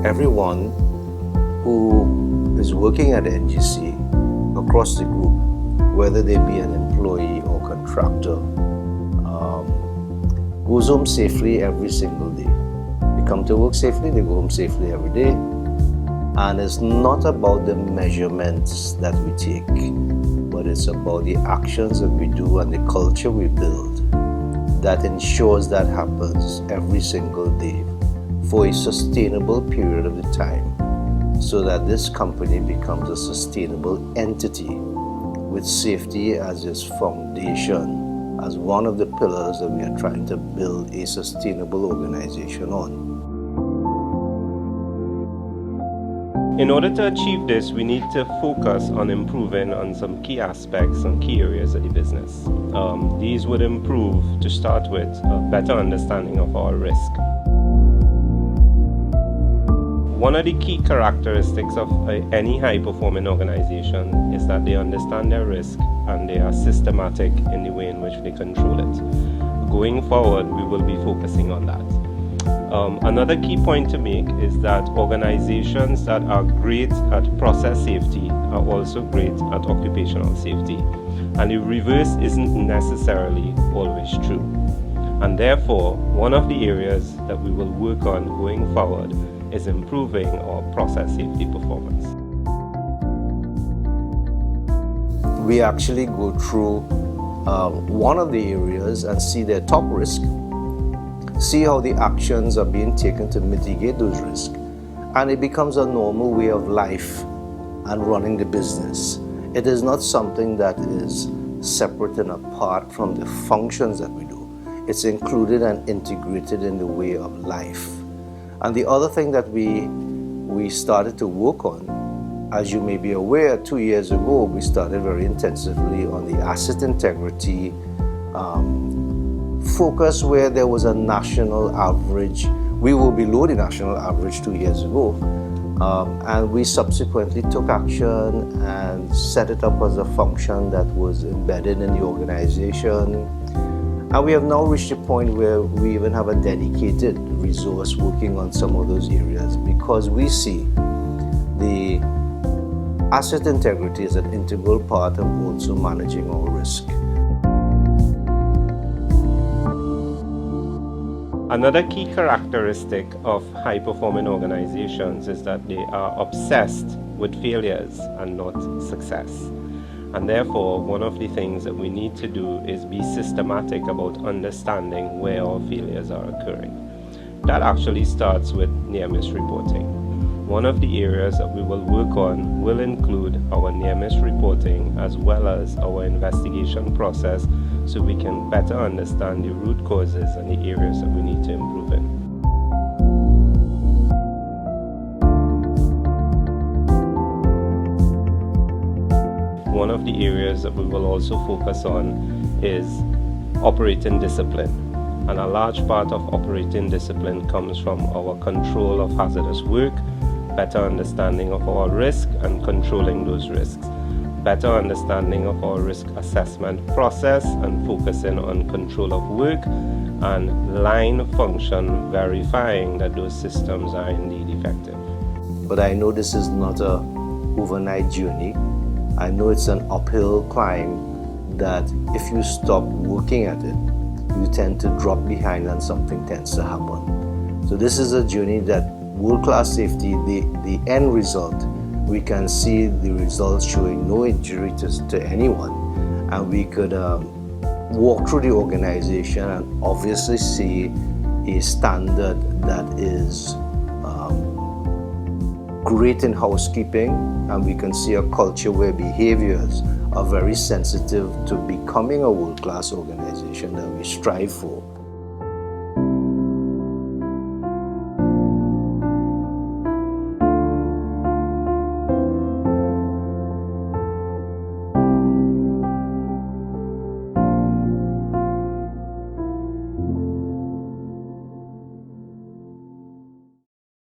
everyone who is working at NGC across the group, whether they be an employee or contractor, goes home safely every single day. They come to work safely, they go home safely every day. And it's not about the measurements that we take, but it's about the actions that we do and the culture we build that ensures that happens every single day for a sustainable period of the time, so that this company becomes a sustainable entity with safety as its foundation, as one of the pillars that we are trying to build a sustainable organization on. In order to achieve this, we need to focus on improving on some key aspects, some key areas of the business. These would improve, to start with, a better understanding of our risk. One of the key characteristics of any high-performing organization is that they understand their risk and they are systematic in the way in which they control it. Going forward, we will be focusing on that. Another key point to make is that organizations that are great at process safety are also great at occupational safety. And the reverse isn't necessarily always true. And therefore, one of the areas that we will work on going forward is improving our process safety performance. We actually go through one of the areas and see their top risk, see how the actions are being taken to mitigate those risks, and it becomes a normal way of life and running the business. It is not something that is separate and apart from the functions that we do. It's included and integrated in the way of life. And the other thing that we started to work on, as you may be aware, 2 years ago, we started very intensively on the asset integrity focus, where there was a national average. We were below the national average 2 years ago. And we subsequently took action and set it up as a function that was embedded in the organization. And we have now reached a point where we even have a dedicated resource working on some of those areas, because we see the asset integrity as an integral part of also managing our risk. Another key characteristic of high-performing organizations is that they are obsessed with failures and not success. And therefore, one of the things that we need to do is be systematic about understanding where our failures are occurring. That actually starts with near-miss reporting. One of the areas that we will work on will include our near-miss reporting as well as our investigation process, so we can better understand the root causes and the areas that we need to improve in. One of the areas that we will also focus on is operating discipline. And a large part of operating discipline comes from our control of hazardous work, better understanding of our risk and controlling those risks, better understanding of our risk assessment process and focusing on control of work, and line function verifying that those systems are indeed effective. But I know this is not an overnight journey. I know it's an uphill climb that if you stop working at it, you tend to drop behind and something tends to happen. So this is a journey that world-class safety, the end result, we can see the results showing no injury to anyone, and we could walk through the organization and obviously see a standard that is great in housekeeping, and we can see a culture where behaviors are very sensitive to becoming a world-class organization that we strive for.